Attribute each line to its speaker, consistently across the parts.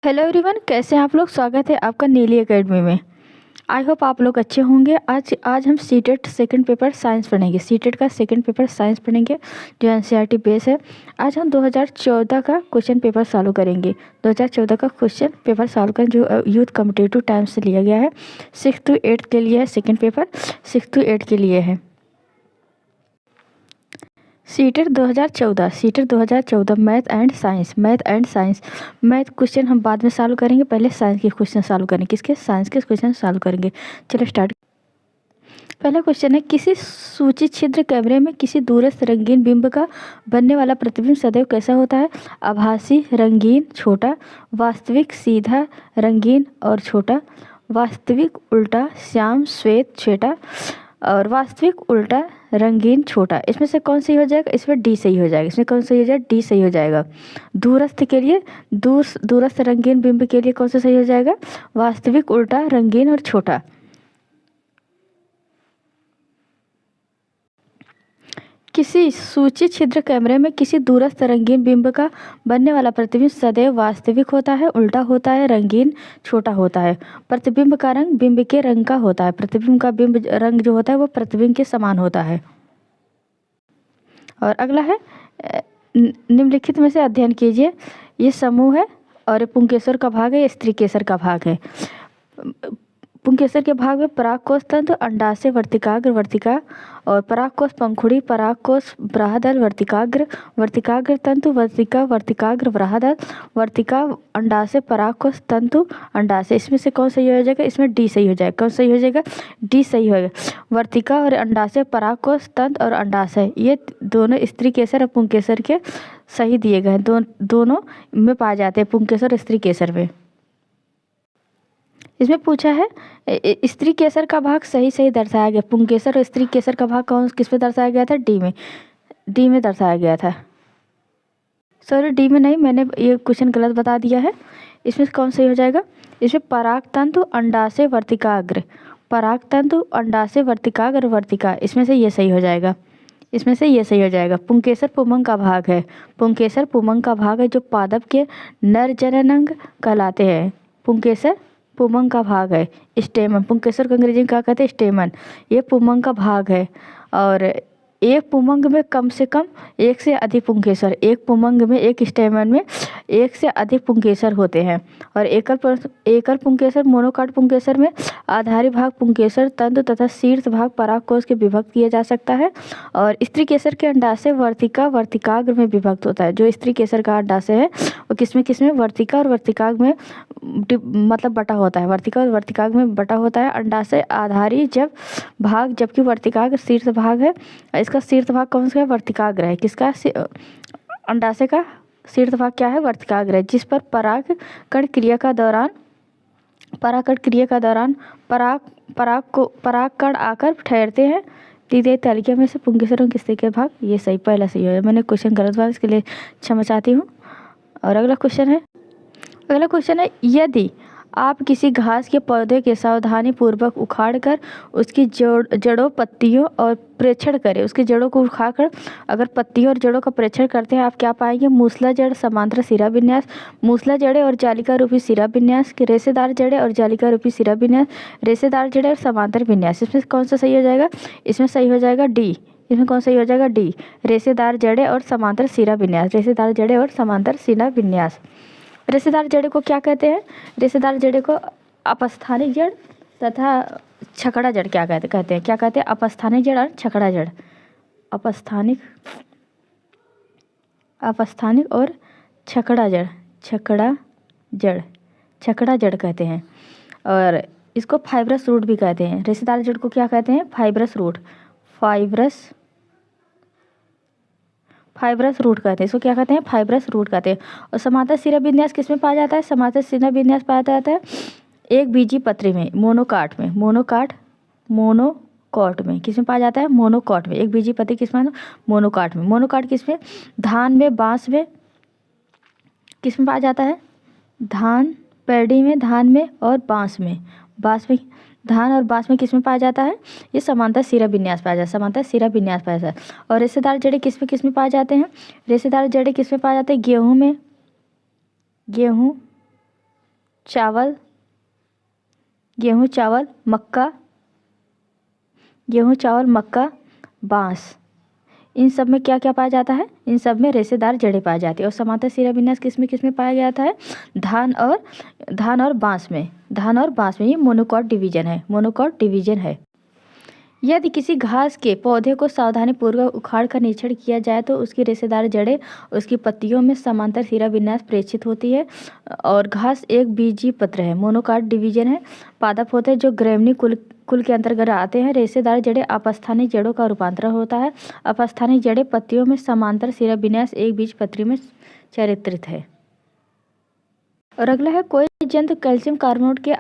Speaker 1: Hello everyone, कैसे हैं आप लोग। स्वागत है आपका नीली एकेडमी में। आई होप आप लोग अच्छे होंगे। आज हम सीटेट सेकंड पेपर साइंस पढ़ेंगे। सीटेट का सेकंड पेपर साइंस पढ़ेंगे जो एनसीईआरटी बेस है। आज हम 2014 का क्वेश्चन पेपर सॉल्व करेंगे। 2014 का क्वेश्चन पेपर सॉल्व कर जो यूथ कॉम्पिटिटिव टाइम्स से लिया गया है। 6 to 8 के लिए है सेकेंड पेपर, 6 to 8 के लिए है। सीटेट 2014 मैथ क्वेश्चन हम बाद में सॉल्व करेंगे। पहले साइंस के क्वेश्चन सॉल्व करेंगे। किसके? साइंस के क्वेश्चन सॉल्व करेंगे। चलो स्टार्ट। पहला क्वेश्चन है, किसी सूची छिद्र कैमरे में किसी दूरस्थ रंगीन बिंब का बनने वाला प्रतिबिंब सदैव कैसा होता है? आभासी, रंगीन, छोटा, वास्तविक, सीधा, रंगीन और छोटा, वास्तविक, उल्टा, श्याम, श्वेत, छोटा और वास्तविक, उल्टा, रंगीन, छोटा। इसमें से कौन सही हो जाएगा? इसमें डी सही हो जाएगा। इसमें कौन सही हो जाएगा? डी सही हो जाएगा। दूरस्थ के लिए दूरस्थ रंगीन बिंब के लिए कौन सा सही हो जाएगा? वास्तविक, उल्टा, रंगीन और छोटा। किसी सूची छिद्र कैमरे में किसी दूरस्थ रंगीन बिंब का बनने वाला प्रतिबिंब सदैव वास्तविक होता है, उल्टा होता है, रंगीन, छोटा होता है। प्रतिबिंब का रंग बिंब के रंग का होता है। प्रतिबिंब का बिंब रंग जो होता है वो प्रतिबिंब के समान होता है। और अगला है, निम्नलिखित में से अध्ययन कीजिए। ये समूह है और पुंकेसर का भाग है, ये स्त्रीकेसर का भाग है। पुंकेसर के भाग में परागकोश तंतु, अंडाशय, वर्तिकाग्र, वर्तिका और परागकोश पंखुड़ी, परागकोश बृहदल, वर्तिकाग्र तंतु, वर्तिका, वर्तिकाग्र, बृहदल, वर्तिका, अंडाशय, परागकोश तंतु, अंडाशय। इसमें से कौन सही हो जाएगा? इसमें डी सही हो जाएगा। कौन सही हो जाएगा? डी सही होगा। वर्तिका और अंडाशय, परागकोश तंतु और अंडाशय, ये दोनों स्त्रीकेसर और पुंकेसर के सही दिए गए हैं। दोनों में पाए जाते हैं, पुंकेसर और स्त्रीकेसर में। इसमें पूछा है, स्त्री केसर का भाग सही दर्शाया गया। पुंकेसर और स्त्री केसर का भाग किस में दर्शाया गया था? डी में दर्शाया गया था। सॉरी, डी में नहीं, मैंने ये क्वेश्चन गलत बता दिया है। इसमें कौन सही हो जाएगा? इसमें परागतंतु, अंडाशय, वर्तिकाग्र, परागतंतु, अंडाशय, वर्तिकाग्र, वर्तिका, इसमें से ये सही हो जाएगा। इसमें से ये सही हो जाएगा। पुंकेसर पुमंग का भाग है। पुंकेसर पुमंग का भाग है जो पादप के नर जननांग कहलाते हैं। पुंकेसर पुमंग का भाग है। स्टेमन, पुंकेसर को अंग्रेजी में क्या कहते हैं? स्टेमन। ये पुमंग का भाग है। और एक पुमंग में कम से कम एक से अधिक पुंकेसर, एक पुमंग में, एक स्टेमन में एक से अधिक पुंकेसर होते हैं। और एकल पुंकेसर, मोनोकाट पुंकेसर में आधारी भाग पुंकेसर तंतु तथा शीर्ष भाग परागकोश के विभक्त किया जा सकता है। और स्त्री केसर के अंडाशय वर्तिका, वर्तिकाग्र में विभक्त होता है। जो स्त्री केसर का अंडाशय है वो किसमें वर्तिका और वर्तिकाग्र में मतलब बटा होता है। वर्तिका और वर्तिकाग्र में बटा होता है। अंडाशय आधारी भाग, जबकि वर्तिकाग्र शीर्ष भाग है। इसका शीर्ष भाग कौन सा है? वर्तिकाग्र है। किसका? अंडाशय का शीर्ष भाग क्या है? वर्तिकाग्र है, जिस पर परागकण क्रिया का दौरान परागकण आकर ठहरते हैं। दी गई तालिका में से पुंकेसर किसके के भाग? ये सही, पहला सही है। मैंने क्वेश्चन गलत बात, इसके लिए क्षमा चाहती हूँ। और अगला क्वेश्चन है, यदि आप किसी घास के पौधे के सावधानी पूर्वक उखाड़कर उसकी जड़ों, पत्तियों और प्रेक्षण करें, उसकी जड़ों को उखाड़कर अगर पत्तियों और जड़ों का प्रेक्षण करते हैं, आप क्या पाएंगे? मूसला जड़, समांतर सिरा विन्यास, मूसला जड़ें और जालिका रूपी सिरा विन्यास, रेशेदार जड़ें और जालिका रूपी सिरा विन्यास, रेशेदार जड़ें और समांतर विन्यास। इसमें कौन सा सही हो जाएगा? इसमें सही हो जाएगा डी। इसमें कौन सही हो जाएगा? डी, रेशेदार जड़ें और समांतर सिरा विन्यास। रेशेदार जड़ें और समांतर सिरा विन्यास। रेशेदार जड़े को क्या कहते हैं? रेशेदार जड़े को अपस्थानिक जड़ तथा छकड़ा जड़ क्या कहते हैं? क्या कहते हैं? अपस्थानिक जड़ और छकड़ा जड़। अपस्थानिक और छकड़ा जड़ कहते हैं। और इसको फाइब्रस रूट भी कहते हैं। रेशेदार जड़ को क्या कहते हैं? फाइब्रस रूट कहते हैं। इसको क्या कहते हैं? फाइब्रस रूट कहते हैं। और समांतर सिरा विन्यास किस में पाया जाता है? समांतर सिरा विन्यास पाया जाता है एक बीजी पत्री में, मोनोकाट में। किस में पाया जाता है? मोनोकाट में। एक बीजी पत्री किस में? मोनोकाट में। मोनोकाट किस में? धान में, बांस में। किस में पाया जाता है? पैडी में, धान में और बांस में। धान और बांस में किस में पाया जाता है? ये समांतर सिरा विन्यास पाया जाता है। और रेशेदार जड़ें किस में पाए जाते हैं? रेशेदार जड़ें किस में पाए जाते हैं? गेहूं चावल, गेहूँ, चावल, मक्का, गेहूँ, चावल, मक्का, बाँस, इन सब में क्या क्या पाया जाता है? इन सब में रेशेदार जड़ें पाई जाती है। और समांतर शिराविन्यास किस में पाया जाता है? धान और बाँस में। धान और बाँस में। ये मोनोकॉट डिवीजन है, मोनोकॉट डिवीजन है। यदि किसी घास के पौधे को सावधानीपूर्वक उखाड़ कर निरीक्षण किया जाए तो उसकी रेशेदार जड़ें उसकी पत्तियों में समांतर शिराविन्यास प्रेषित होती है। और घास एक बीजी पत्र है, मोनोकॉट डिवीजन है। पादप होते हैं जो ग्रैमनी कुल के अंतर्गत आते हैं। रेशेदार जड़ें अपस्थानिक जड़ों का रूपांतरण होता है। अपस्थानिक जड़ें पत्तियों में समांतर शिराविन्यास एक बीजपत्री में चरित्रित है। और अगला है, कोई जंतु कैल्शियम कार्बोनेट के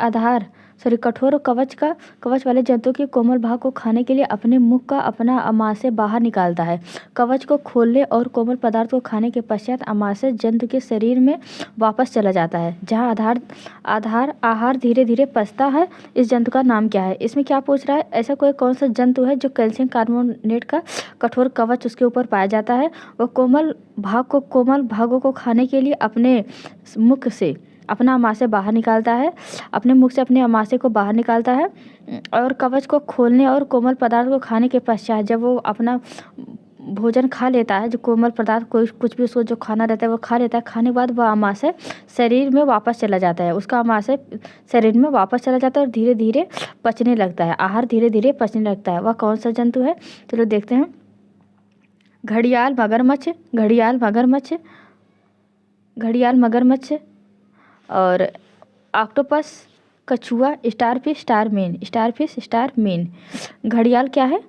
Speaker 1: कठोर कवच वाले जंतु के कोमल भाग को खाने के लिए अपने मुख का अपना आमाशय बाहर निकालता है। कवच को खोलने और कोमल पदार्थ को खाने के पश्चात आमाशय जंतु के शरीर में वापस चला जाता है, जहां आहार धीरे धीरे पचता है। इस जंतु का नाम क्या है? इसमें क्या पूछ रहा है, ऐसा कौन सा जंतु है जो कैल्शियम कार्बोनेट का कठोर कवच उसके ऊपर पाया जाता है, वह कोमल भागों को खाने के लिए अपने मुख से अपना आमाशय बाहर निकालता है, अपने मुख से अपने आमाशय को बाहर निकालता है। और कवच को खोलने और कोमल पदार्थ को खाने के पश्चात जब वो अपना भोजन खा लेता है, जो कोमल पदार्थ कुछ भी उसको जो खाना रहता है वो खा लेता है, खाने के बाद वह आमाशय शरीर में वापस चला जाता है। उसका आमाशय शरीर में वापस चला जाता है और धीरे धीरे पचने लगता है, आहार धीरे धीरे पचने लगता है। वह कौन सा जंतु है? चलो देखते हैं। घड़ियाल, मगरमच्छ और ऑक्टोपस, कछुआ, स्टार मीन। घड़ियाल क्या है?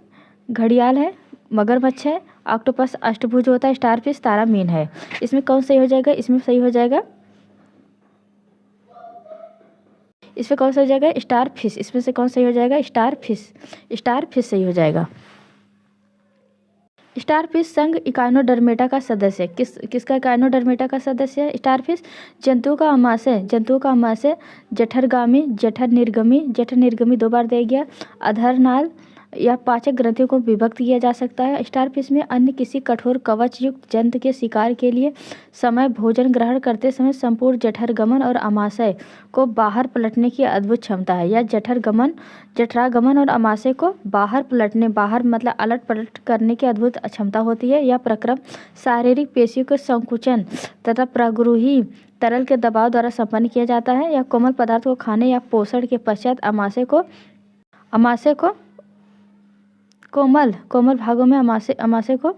Speaker 1: घड़ियाल है, मगरमच्छ है, ऑक्टोपस अष्टभुज होता है, स्टारफिश तारा मीन है। इसमें कौन सही हो जाएगा? इसमें सही हो जाएगा, इसमें कौन सा हो जाएगा? स्टारफिश। इसमें से कौन सही हो जाएगा? स्टारफिश सही हो जाएगा। स्टारफिश संघ इकाइनोडर्मेटा का सदस्य है। किसका इकाइनोडर्मेटा का सदस्य है स्टारफिश? जंतुओं का आमाशय जठर निर्गमी 2 बार दिया गया। अधरनाल या पाचक ग्रंथियों को विभक्त किया जा सकता है। स्टारफिश में अन्य किसी कठोर कवच युक्त जंतु के शिकार के लिए भोजन ग्रहण करते समय संपूर्ण जठरगमन और आमाशय को बाहर पलटने की अद्भुत क्षमता है। या जठरागमन और आमाशय को बाहर मतलब अलट पलट करने की अद्भुत क्षमता होती है। यह प्रक्रम शारीरिक पेशियों के संकुचन तथा प्रगृही तरल के दबाव द्वारा संपन्न किया जाता है। या कोमल पदार्थ को खाने या पोषण के पश्चात आमाशय को कोमल भागों में आमाशय को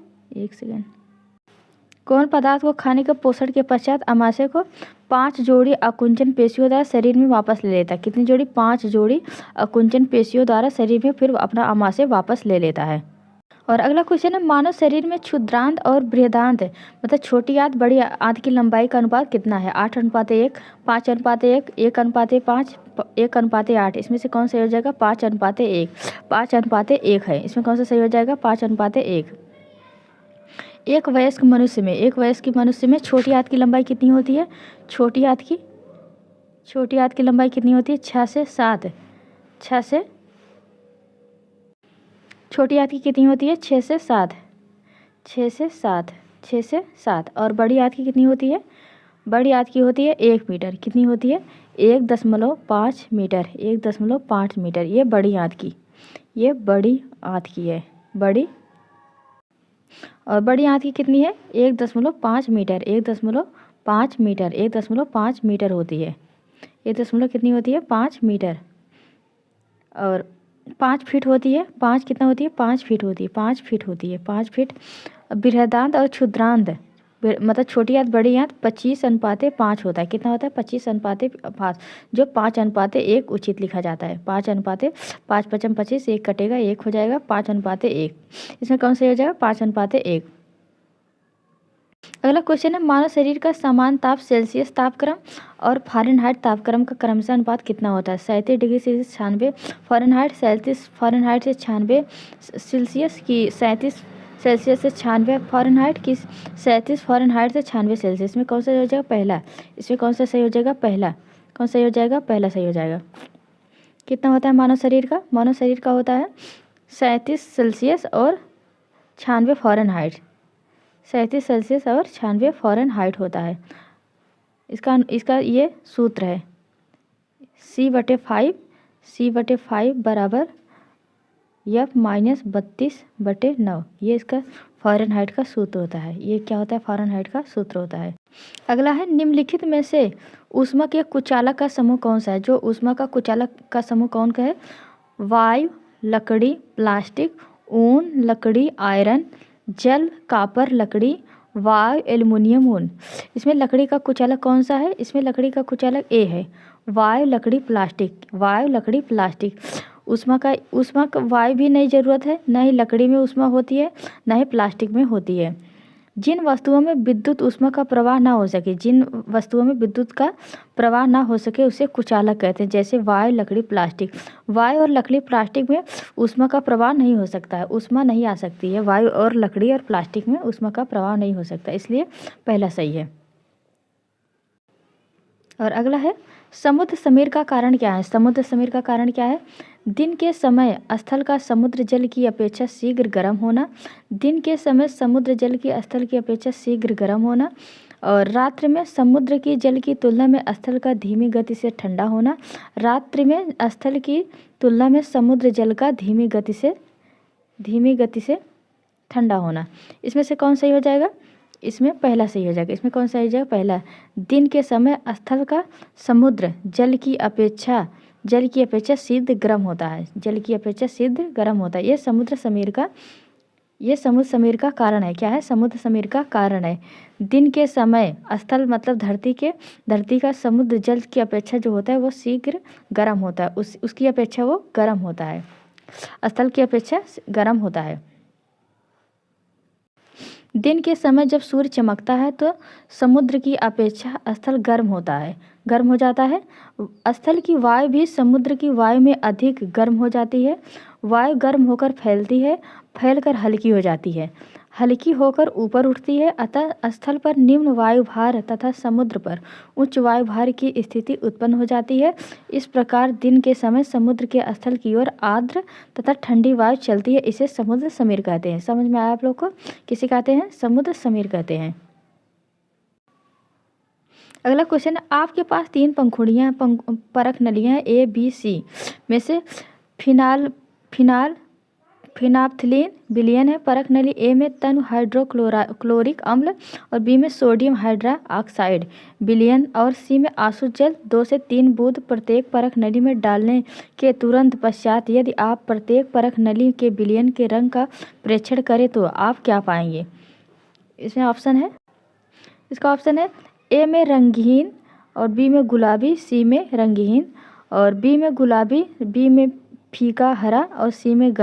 Speaker 1: कोमल पदार्थ को खाने के पोषण के पश्चात आमाशय को 5 जोड़ी आकुंचन पेशियों द्वारा शरीर में वापस ले लेता है। कितनी जोड़ी? 5 जोड़ी आकुंचन पेशियों द्वारा शरीर में फिर अपना आमाशय वापस ले लेता है। और अगला क्वेश्चन है, मानव शरीर में क्षुद्रांत और बृहदांत मतलब छोटी आंत बड़ी आंत की लंबाई का अनुपात कितना है? 8:1, 5:1, 1:5, 1:8। इसमें से कौन सही हो जाएगा? 5:1। 5:1 है। इसमें कौन सा सही हो जाएगा? 5:1। एक वयस्क मनुष्य में छोटी आंत की लंबाई कितनी होती है? छोटी आंत की लंबाई कितनी होती है? 6 से 7। छोटी आंत की कितनी होती है? 6 से 7। और बड़ी आंत की कितनी होती है? बड़ी आंत की होती है 1 मीटर। कितनी होती है? 1.5 मीटर। 1.5 मीटर। ये बड़ी आंत की है। और बड़ी आंत की कितनी है? 1.5 मीटर। 1.5 मीटर होती है। 1 कितनी होती है? 5 मीटर। और 5 फीट होती है। 5 कितना होती है? 5 फीट होती है। 5 फीट। बृहदांत और क्षुद्रांत मतलब छोटी आंत बड़ी आंत 25:5 होता है। कितना होता है? 25:5, जो 5:1 उचित लिखा जाता है। 5 पचम 25, 1 कटेगा, 1 हो जाएगा। 5:1। इसमें कौन सा हो जाएगा? 5:1। अगला क्वेश्चन है, मानव शरीर का समान ताप सेल्सियस तापक्रम और फ़ारेनहाइट तापक्रम का क्रमशः अनुपात कितना होता है? 37 डिग्री सेल्सियस 96 फ़ारेनहाइट, 37 फ़ारेनहाइट से 96 सेल्सियस की 37 सेल्सियस से 96 फ़ारेनहाइट की 37 फ़ारेनहाइट से 96 सेल्सियस। में कौन सा हो जाएगा? पहला। इसमें कौन सा सही हो जाएगा? पहला। कौन सही हो जाएगा? पहला सही हो जाएगा। कितना होता है मानव शरीर का? मानव शरीर का होता है 37 सेल्सियस और 96 फ़ारेनहाइट। 37 सेल्सियस और 96 फ़ारेनहाइट होता है। इसका ये सूत्र है। c/5 बराबर F-32/9। ये इसका फ़ारेनहाइट का सूत्र होता है। ये क्या होता है? फ़ारेनहाइट का सूत्र होता है। अगला है निम्नलिखित में से ऊष्मा के कुचालक का समूह कौन सा है? जो ऊष्मा का कुचालक का समूह कौन का है? वायु, लकड़ी, प्लास्टिक, ऊन, लकड़ी, आयरन, जल, कॉपर, लकड़ी, वायु, एल्युमिनियम, ऊन। इसमें लकड़ी का कुचालक कौन सा है? इसमें लकड़ी का कुचालक ए है, वायु, लकड़ी, प्लास्टिक। वायु, लकड़ी, प्लास्टिक। ऊष्मा का वायु भी नहीं ज़रूरत है, ना ही लकड़ी में ऊष्मा होती है, ना ही प्लास्टिक में होती है। जिन वस्तुओं में विद्युत ऊष्मा का प्रवाह ना हो सके, जिन वस्तुओं में विद्युत का प्रवाह ना हो सके उसे कुचालक कहते हैं। जैसे वायु, लकड़ी, प्लास्टिक। वायु और लकड़ी, प्लास्टिक में ऊष्मा का प्रवाह नहीं हो सकता है, ऊष्मा नहीं आ सकती है। वायु और लकड़ी और प्लास्टिक में ऊष्मा का प्रवाह नहीं हो सकता, इसलिए पहला सही है। और अगला है समुद्र समीर का कारण क्या है? समुद्र समीर का कारण क्या है? दिन के समय स्थल का समुद्र जल की अपेक्षा शीघ्र गर्म होना। दिन के समय समुद्र जल की स्थल की अपेक्षा शीघ्र गर्म होना। और रात्रि में समुद्र की जल की तुलना में स्थल का धीमी गति से ठंडा होना। रात्रि में स्थल की तुलना में समुद्र जल का धीमी गति से ठंडा होना। इसमें से कौन सही हो जाएगा? इसमें पहला सही हो जाएगा। इसमें कौन सा हो जाएगा? पहला। दिन के समय स्थल का समुद्र जल की अपेक्षा शीघ्र गर्म होता है। जल की अपेक्षा शीघ्र गर्म होता है। ये समुद्र समीर का कारण है। क्या है? समुद्र समीर का कारण है। दिन के समय स्थल मतलब धरती का समुद्र जल की अपेक्षा जो होता है वो शीघ्र गर्म होता है। उसकी अपेक्षा वो गर्म होता है, स्थल की अपेक्षा गर्म होता है। दिन के समय जब सूर्य चमकता है तो समुद्र की अपेक्षा स्थल गर्म हो जाता है। स्थल की वायु भी समुद्र की वायु में अधिक गर्म हो जाती है। वायु गर्म होकर फैलती है, फैलकर हल्की हो जाती है, हल्की होकर ऊपर उठती है। अतः स्थल पर निम्न वायु भार तथा समुद्र पर उच्च वायु भार की स्थिति उत्पन्न हो जाती है। इस प्रकार दिन के समय समुद्र के स्थल की ओर आर्द्र तथा ठंडी वायु चलती है। इसे समुद्र समीर कहते हैं। समझ में आया आप लोग को? किसे कहते हैं? समुद्र समीर कहते हैं। अगला क्वेश्चन है, आपके पास 3 परख नलियाँ हैं ए, बी, सी में से फिनाप्थिलीन विलयन है। परख नली ए में तनु हाइड्रोक्लोरिक अम्ल और बी में सोडियम हाइड्रोक्साइड विलयन और सी में आसुत जल 2 से 3 बूंद प्रत्येक परख नली में डालने के तुरंत पश्चात यदि आप प्रत्येक परख नली के विलयन के रंग का प्रेक्षण करें तो आप क्या पाएंगे? इसका ऑप्शन है ए में रंगहीन और बी में गुलाबी, सी में रंगहीन और बी में गुलाबी, बी में फीका हरा और सी में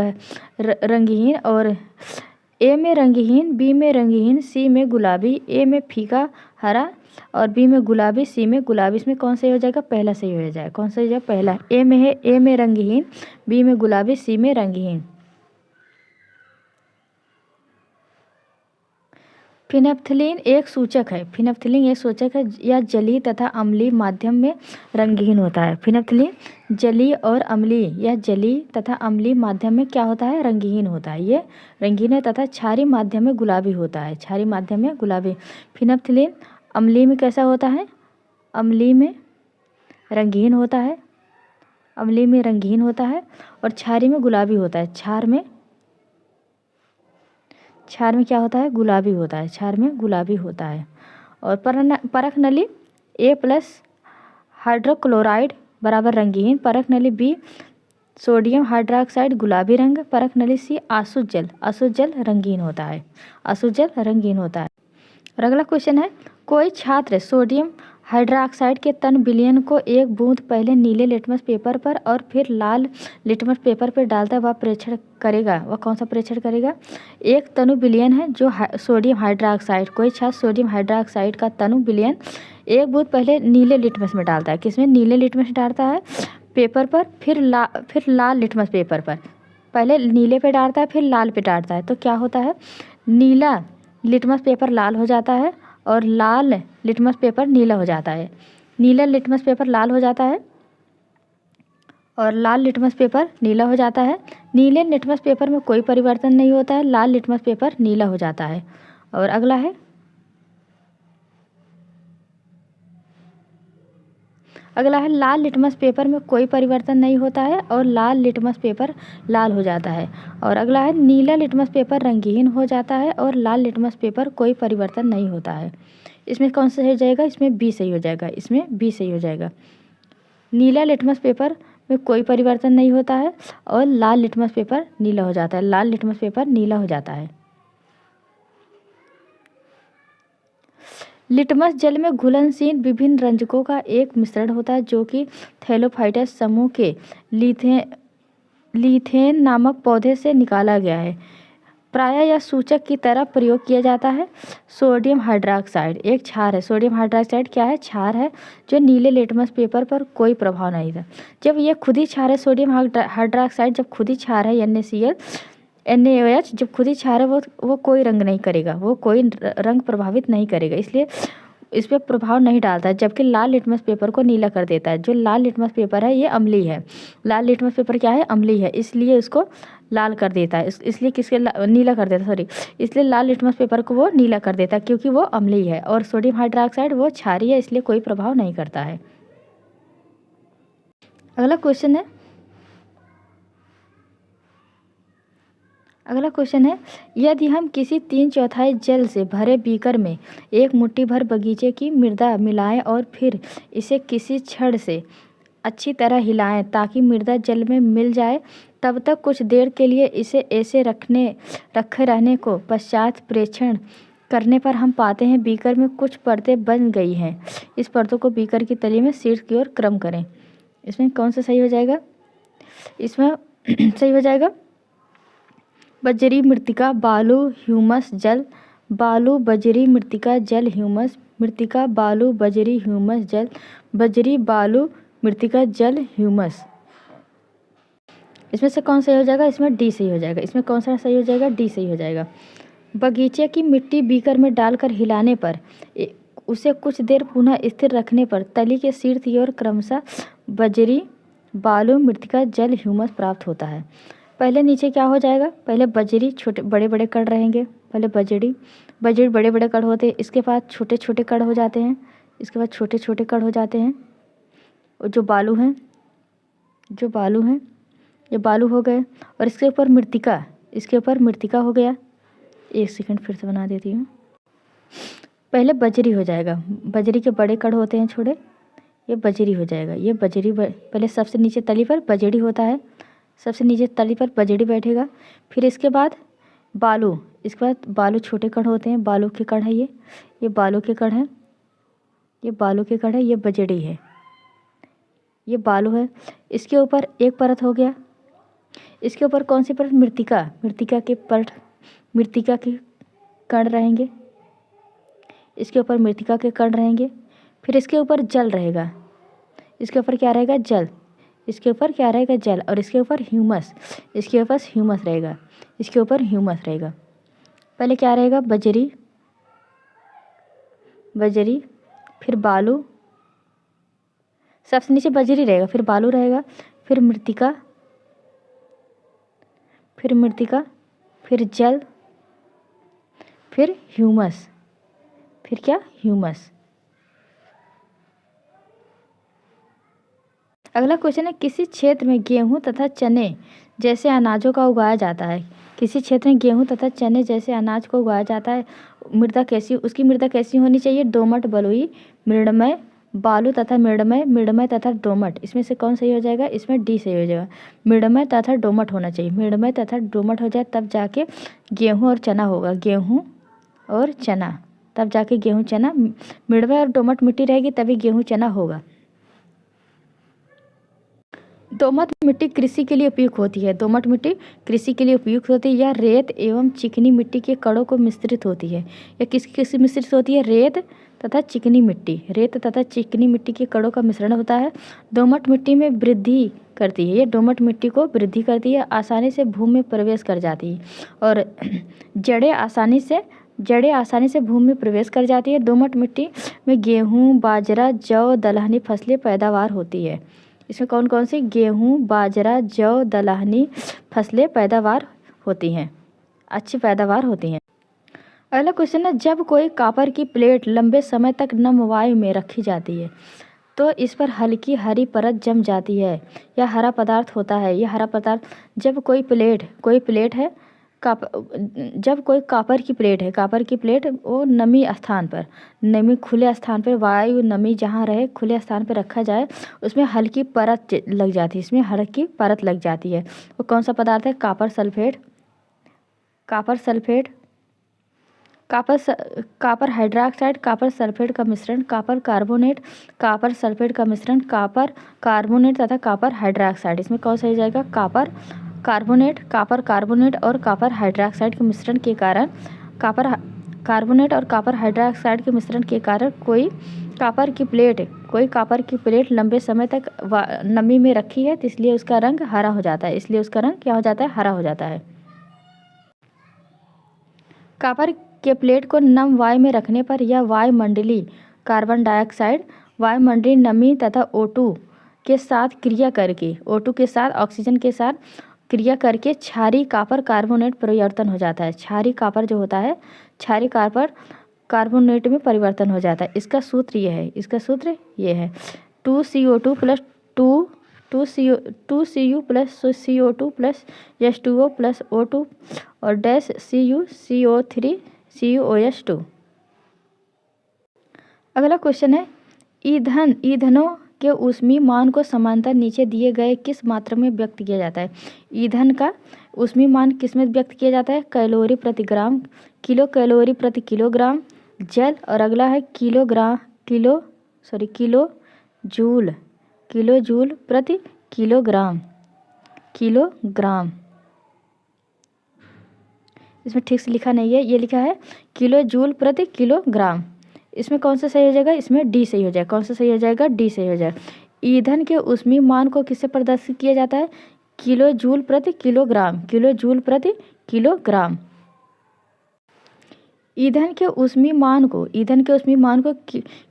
Speaker 1: रंगहीन और ए में रंगहीन, बी में रंगहीन, सी में गुलाबी, ए में फीका हरा और बी में गुलाबी, सी में गुलाबी। इसमें कौन सही हो जाएगा? पहला सही हो जाएगा। कौन सही हो जाएगा? पहला। ए में है, ए में रंगहीन, बी में गुलाबी, सी में रंगहीन। फिनप्थलीन एक सूचक है यह जलीय तथा अम्लीय माध्यम में रंगहीन होता है। फिनप्थलीन जलीय और अम्लीय, यह जलीय तथा अम्लीय माध्यम में क्या होता है? रंगहीन होता है। ये रंगीन है तथा क्षारीय माध्यम में गुलाबी होता है। क्षारीय माध्यम में गुलाबी। फिनप्थलीन अम्लीय में कैसा होता है? अम्लीय में रंगहीन होता है, अम्लीय में रंगहीन होता है और क्षारीय में गुलाबी होता है। क्षार में क्या होता है? गुलाबी होता है। क्षार में गुलाबी होता है। और परख नली ए प्लस हाइड्रोक्लोराइड बराबर रंगहीन। परख नली बी सोडियम हाइड्रोक्साइड गुलाबी रंग। परख नली सी आसुत जल रंगीन होता है। आसुत जल रंगीन होता है। और अगला क्वेश्चन है, कोई छात्र सोडियम हाइड्रोक्साइड के तन विलयन को 1 बूंद पहले नीले लिटमस पेपर पर और फिर लाल लिटमस पेपर पर डालता वह प्रेक्षण करेगा। वह कौन सा प्रेक्षण करेगा? एक तनु विलयन है जो सोडियम हाइड्रोक्साइड, कोई छात्र सोडियम हाइड्रोक्साइड का तनु विलयन 1 बूंद पहले नीले लिटमस में डालता है। किसमें? नीले लिटमस डालता है पेपर पर, फिर लाल लिटमस पेपर पर। पहले नीले पे डालता है, फिर लाल पे डालता है। तो क्या होता है? नीला लिटमस पेपर लाल हो जाता है और लाल लिटमस पेपर नीला हो जाता है। नीला लिटमस पेपर लाल हो जाता है और लाल लिटमस पेपर नीला हो जाता है। नीले लिटमस पेपर में कोई परिवर्तन नहीं होता है, लाल लिटमस पेपर नीला हो जाता है। और अगला है, अगला है लाल लिटमस पेपर में कोई परिवर्तन नहीं होता है और लाल लिटमस पेपर लाल हो जाता है। और अगला है नीला लिटमस पेपर रंगहीन हो जाता है और लाल लिटमस पेपर कोई परिवर्तन नहीं होता है। इसमें कौन सा सही हो जाएगा? इसमें बी सही हो जाएगा। इसमें बी सही हो जाएगा। नीला लिटमस पेपर में कोई परिवर्तन नहीं होता है और लाल लिटमस पेपर नीला हो जाता है। लाल लिटमस पेपर नीला हो जाता है। लिटमस जल में घुलनशील विभिन्न रंजकों का एक मिश्रण होता है जो कि थैलोफाइटस समूह के लीथेन नामक पौधे से निकाला गया है। प्रायः यह सूचक की तरह प्रयोग किया जाता है। सोडियम हाइड्रॉक्साइड एक क्षार है। सोडियम हाइड्रॉक्साइड क्या है? क्षार है जो नीले लिटमस पेपर पर कोई प्रभाव नहीं था। जब ये खुद ही क्षार है, सोडियम हाइड्रॉक्साइड जब खुद ही क्षार है, NaCl NaOH जब खुद ही क्षार है, वो कोई रंग नहीं करेगा, वो कोई रंग प्रभावित नहीं करेगा, इसलिए इस पर प्रभाव नहीं डालता है। जबकि लाल लिटमस पेपर को नीला कर देता है। जो लाल लिटमस पेपर है ये अम्लीय है। लाल लिटमस पेपर क्या है? अम्लीय है, इसलिए इसको लाल कर देता है। इसलिए किसके नीला कर देता है, सॉरी, इसलिए लाल लिटमस पेपर को वो नीला कर देता है क्योंकि वो अम्लीय है। और सोडियम हाइड्रॉक्साइड वो क्षारीय है, इसलिए कोई प्रभाव नहीं करता है। अगला क्वेश्चन है यदि हम किसी 3/4 जल से भरे बीकर में एक मुट्ठी भर बगीचे की मृदा मिलाएं और फिर इसे किसी छड़ से अच्छी तरह हिलाएं ताकि मृदा जल में मिल जाए, तब तक कुछ देर के लिए इसे ऐसे रखे रहने को पश्चात प्रेक्षण करने पर हम पाते हैं बीकर में कुछ परतें बन गई हैं। इस परतों को बीकर की तली में शीर्ष की ओर क्रम करें। इसमें कौन सा सही हो जाएगा? इसमें सही हो जाएगा बजरी मृतिका बालू ह्यूमस जल, बालू बजरी मृतिका जल ह्यूमस, मृतिका बालू बजरी ह्यूमस जल, बजरी बालू मृतिका जल ह्यूमस। इसमें से कौन सही हो जाएगा? इसमें डी सही हो जाएगा। इसमें कौन सा सही हो जाएगा? डी सही हो जाएगा। बगीचे की मिट्टी बीकर में डालकर हिलाने पर उसे कुछ देर पुनः स्थिर रखने पर तली के शीर्ष की ओर क्रमशः बजरी बालू मृतिका जल ह्यूमस प्राप्त होता है। पहले नीचे क्या हो जाएगा? पहले बजरी छोटे बड़े बड़े कण रहेंगे। पहले बजरी बड़े बड़े कण होते हैं, इसके बाद छोटे छोटे कण हो जाते हैं, इसके बाद छोटे छोटे कण हो जाते हैं। और जो बालू हैं ये बालू हो गए और इसके ऊपर मृतिका हो गया। एक सेकंड फिर से बना देती हूँ। पहले बजरी हो जाएगा, बजरी के बड़े कण होते हैं छोटे, ये बजरी हो जाएगा। ये बजरी पहले सबसे नीचे तली पर बजरी होता है, सबसे नीचे तली पर बजरी बैठेगा। फिर इसके बाद बालू, इसके बाद बालू छोटे कण होते हैं, बालू के कण है ये बालू के कण है, ये बालू के कण है, ये बजरी है, ये बालू है। इसके ऊपर एक परत हो गया। इसके ऊपर कौन सी परत? मृतिका के कण रहेंगे। इसके ऊपर मृतिका के कण रहेंगे। फिर इसके ऊपर जल रहेगा। इसके ऊपर क्या रहेगा? जल। इसके ऊपर क्या रहेगा? जल। और इसके ऊपर ह्यूमस, इसके ऊपर ह्यूमस रहेगा, इसके ऊपर ह्यूमस रहेगा। पहले क्या रहेगा? बजरी, फिर बालू, सबसे नीचे बजरी रहेगा, फिर बालू रहेगा, फिर मृतिका, फिर जल, फिर ह्यूमस, फिर क्या? ह्यूमस। अगला क्वेश्चन है किसी क्षेत्र में गेहूं तथा चने जैसे अनाजों का उगाया जाता है। किसी क्षेत्र में गेहूं तथा चने जैसे अनाज को उगाया जाता है। उसकी मृदा कैसी होनी चाहिए? दोमट, बलुई, मृणमय, बालू तथा मृणमय तथा दोमट। इसमें से कौन सही हो जाएगा? इसमें डी सही हो जाएगा। मृणमय तथा दोमट होना चाहिए। मृणमय तथा दोमट हो जाए तब जाके गेहूँ और चना होगा। गेहूँ और चना, तब जाके गेहूँ चना। मृणमय और दोमट मिट्टी रहेगी तभी गेहूँ चना होगा। दोमट मिट्टी कृषि के लिए उपयुक्त होती है। दोमट मिट्टी कृषि के लिए उपयुक्त होती है। यह रेत एवं चिकनी मिट्टी के कणों को मिश्रित होती है। यह किसकी मिश्रित होती है? रेत तथा चिकनी मिट्टी के कणों का मिश्रण होता है। दोमट मिट्टी में वृद्धि करती है। ये दोमट मिट्टी को वृद्धि करती है, आसानी से भूमि में प्रवेश कर जाती है और जड़ें आसानी से भूमि में प्रवेश कर जाती है। दोमट मिट्टी में गेहूँ, बाजरा, जौ, दलहनी फसलें पैदावार होती है। इसमें कौन कौन सी? गेहूँ, बाजरा, जौ, दलहनी फसलें पैदावार होती हैं, अच्छी पैदावार होती हैं। अगला क्वेश्चन है जब कोई कॉपर की प्लेट लंबे समय तक नम वायु में रखी जाती है तो इस पर हल्की हरी परत जम जाती है। यह हरा पदार्थ होता है। यह हरा पदार्थ जब कोई प्लेट है जब कोई कापर की प्लेट वो नमी खुले स्थान पर, वायु नमी जहाँ रहे खुले स्थान पर रखा जाए, उसमें हल्की परत लग जाती है। इसमें हल्की परत लग जाती है। वो कौन सा पदार्थ है? Copper sulphate, copper hydroxide, copper sulphate का मिश्रण, कापर कार्बोनेट, कापर सल्फेट का मिश्रण, कापर कार्बोनेट तथा कापर हाइड्रोक्साइड। इसमें कौन सा हो जाएगा? कापर कार्बोनेट और कापर हाइड्रोक्साइड के मिश्रण के कारण कोई कापर की प्लेट लंबे समय तक नमी में रखी है, तो इसलिए उसका रंग हरा हो जाता है। क्या हो जाता है? हरा हो जाता है। कापर के प्लेट को नम वायु में रखने पर यह वायुमंडलीय कार्बन डाइऑक्साइड, वायुमंडलीय नमी तथा O2 के साथ ऑक्सीजन के साथ क्रिया करके क्षारीय कापर कार्बोनेट परिवर्तन हो जाता है। क्षारीय कापर जो होता है, क्षारीय कापर कार्बोनेट में परिवर्तन हो जाता है। इसका सूत्र ये है 2CO2 plus 2Cu plus CO2 plus H2O plus O2 और डैश CuCO3 CuOH2। अगला क्वेश्चन है, ईंधनों के ऊष्मीय मान को समांतर नीचे दिए गए किस मात्रा में व्यक्त किया जाता है? ईंधन का ऊष्मीय मान किस में व्यक्त किया जाता है? कैलोरी प्रति ग्राम, किलो कैलोरी प्रति किलोग्राम जल, और अगला है किलो जूल प्रति किलोग्राम। इसमें ठीक से लिखा नहीं है, ये लिखा है किलो जूल प्रति किलोग्राम। इसमें कौन सा सही हो जाएगा? इसमें डी सही हो जाएगा। कौन सा सही हो जाएगा? डी सही हो जाएगा। ईंधन के ऊष्मीय मान को किससे प्रदर्शित किया जाता है? किलो जूल प्रति किलोग्राम। ईंधन के ऊष्मीय मान को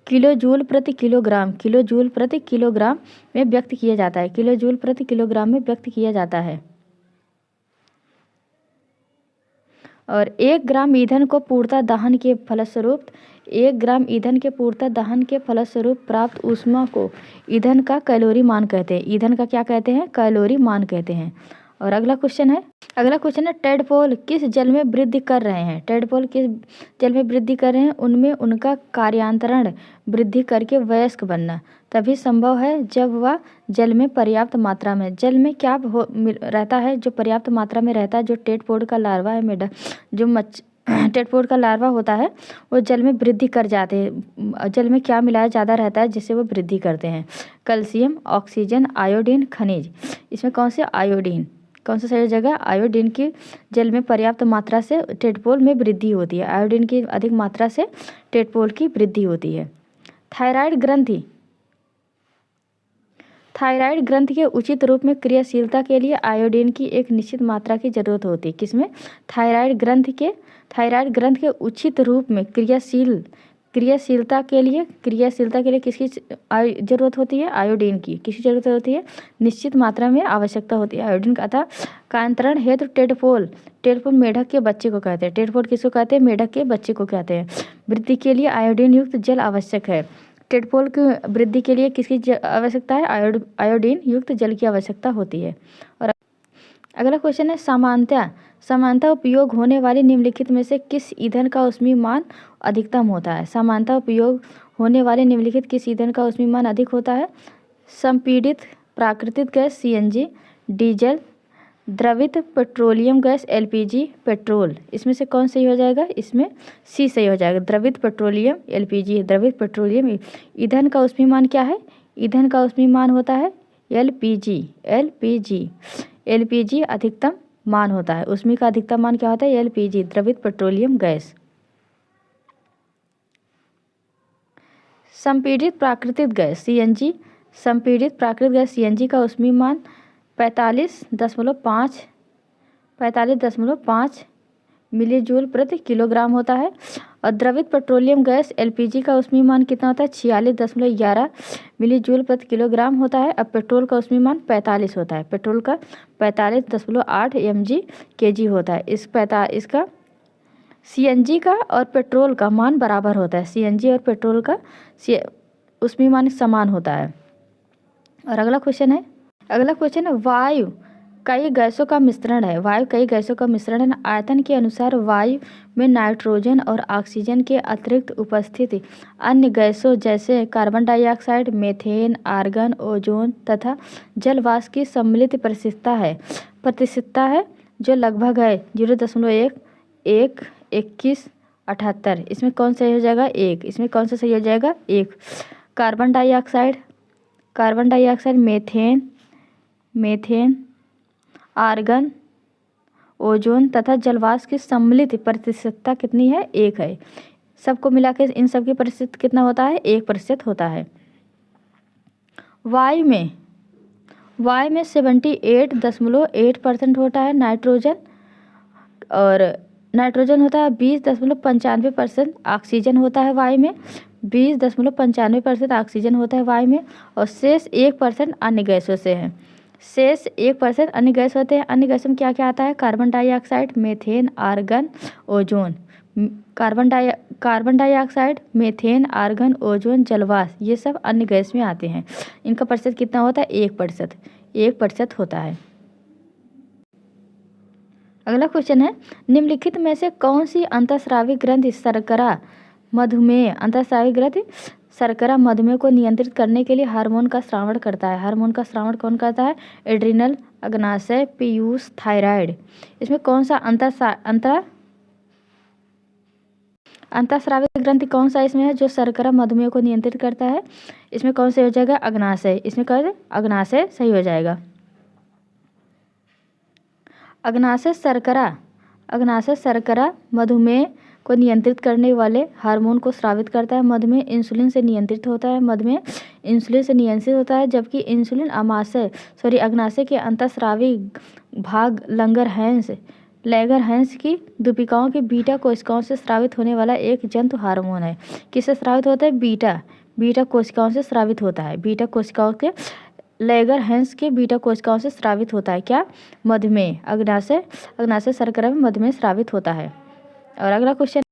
Speaker 1: किलो जूल प्रति किलोग्राम में व्यक्त किया जाता है। किलो जूल प्रति किलोग्राम में व्यक्त किया जाता है। और 1 ग्राम ईंधन को पूर्णतः दहन के फलस्वरूप प्राप्त ऊष्मा को ईंधन का कैलोरी मान कहते हैं। ईंधन का क्या कहते हैं? कैलोरी मान कहते हैं। और अगला क्वेश्चन है, टेडपोल किस जल में वृद्धि कर रहे हैं? उनमें उनका कार्यांतरण वृद्धि करके वयस्क बनना तभी संभव है जब वह जल में पर्याप्त मात्रा में, जल में क्या रहता है जो पर्याप्त मात्रा में रहता है, जो टेडपोल का लार्वा है, टेडपोल का लार्वा होता है, वो जल में वृद्धि कर जाते हैं। जल में क्या मिलाया ज़्यादा रहता है जिससे वो वृद्धि करते हैं? कैल्शियम, ऑक्सीजन, आयोडीन, खनिज। इसमें कौन सा सही हो जाएगा? आयोडीन की जल में पर्याप्त मात्रा से टेडपोल में वृद्धि होती है। आयोडीन की अधिक मात्रा से टेडपोल की वृद्धि होती है। थायराइड ग्रंथि के उचित रूप में क्रियाशीलता के लिए आयोडीन की एक निश्चित मात्रा की जरूरत होती है। किसमें? थायराइड ग्रंथि के उचित रूप में क्रियाशीलता के लिए किसकी जरूरत होती है? आयोडीन की। किसकी जरूरत होती है? निश्चित मात्रा में आवश्यकता होती है आयोडीन का। अतः कांतरण हेतु टेडपोल मेढक के बच्चे को कहते हैं। टेडपोल किसको कहते हैं? मेढक के बच्चे को कहते हैं। वृद्धि के लिए आयोडीन युक्त जल आवश्यक है। टेडपोल की वृद्धि के लिए किसकी आवश्यकता है? आयोडीन युक्त जल की आवश्यकता होती है। और अगला क्वेश्चन है, सामान्यतः उपयोग होने वाली निम्नलिखित में से किस ईंधन का ऊष्मीय मान अधिकतम होता है? सामान्यतः उपयोग होने वाले निम्नलिखित किस ईंधन का ऊष्मीय मान अधिक होता है? संपीड़ित प्राकृतिक गैस CNG, डीजल, द्रवित पेट्रोलियम गैस LPG, पेट्रोल। इसमें से कौन सही हो जाएगा? इसमें सी सही हो जाएगा। द्रवित पेट्रोलियम LPG, द्रवित पेट्रोलियम ईंधन का ऊष्मीय मान क्या है? ईंधन का ऊष्मीय मान होता है LPG अधिकतम मान होता है। ऊष्मीय का अधिकतम मान क्या होता है? LPG, द्रवित पेट्रोलियम गैस। संपीड़ित प्राकृतिक गैस CNG का ऊष्मीय मान 45.5 मिलीजूल प्रति किलोग्राम होता है। और द्रवित पेट्रोलियम गैस LPG का ऊष्मीय मान कितना होता है? 46.11 मिलीजूल प्रति किलोग्राम होता है। अब पेट्रोल का ऊष्मीय मान 45 होता है। पेट्रोल का 45.8 mg/kg होता है। इसका CNG का और पेट्रोल का मान बराबर होता है। CNG और पेट्रोल का उसमें माने समान होता है। और अगला क्वेश्चन है वायु कई गैसों का मिश्रण है। वायु कई गैसों का मिश्रण है। आयतन के अनुसार वायु में नाइट्रोजन और ऑक्सीजन के अतिरिक्त उपस्थिति अन्य गैसों जैसे carbon dioxide, methane, argon, ozone तथा जलवाष्प की सम्मिलित प्रतिशतता है जो लगभग है 0.1 1 21 78। इसमें कौन सही हो जाएगा? 1। इसमें कौन सा सही हो जाएगा? 1। Carbon dioxide, methane, argon, ozone तथा जलवाष्प की सम्मिलित प्रतिशतता कितनी है? 1 है। सबको मिला के इन सब की प्रतिशत कितना होता है? 1% होता है। वायु में 78.8% होता है नाइट्रोजन, और नाइट्रोजन होता है 20.95%। ऑक्सीजन होता है वायु में 20.95% ऑक्सीजन होता है वायु में, और शेष 1% अन्य गैसों से है। शेष 1% अन्य गैस होते हैं। अन्य गैसों में क्या क्या आता है? Carbon dioxide, methane, argon, ozone. Carbon dioxide, methane, argon, ozone, जलवाष्प, ये सब अन्य गैस में आते हैं। इनका प्रतिशत कितना होता है? 1% होता है। अगला क्वेश्चन है निम्नलिखित में से कौन सी अंतःस्रावी ग्रंथि शर्करा मधुमेह को नियंत्रित करने के लिए हार्मोन का स्रावण करता है? हार्मोन का स्रावण कौन करता है? एड्रिनल, अग्नाशय, पीयूष, थायराइड। इसमें कौन सा अंतःस्रावी ग्रंथि कौन सा इसमें है जो शर्करा मधुमेह को नियंत्रित करता है? इसमें कौन सा हो जाएगा? अग्नाशय। इसमें कौन? अग्नाशय सही हो जाएगा। अग्नाशय शर्करा मधुमेह को नियंत्रित करने वाले हार्मोन को स्रावित करता है। मधुमेह इंसुलिन से नियंत्रित होता है, जबकि इंसुलिन अग्नाशय के अंतःस्रावी भाग लैंगरहैंस की दूपिकाओं की बीटा कोशिकाओं से स्रावित होने वाला एक जंतु हार्मोन है। किससे स्रावित होता है? बीटा कोशिकाओं से स्रावित होता है। बीटा कोशिकाओं के लैंगरहैंस के बीटा कोशिकाओं से स्रावित होता है क्या? मधुमेह। अग्नाशय शर्करा में मधुमेह स्रावित होता है। और अगला क्वेश्चन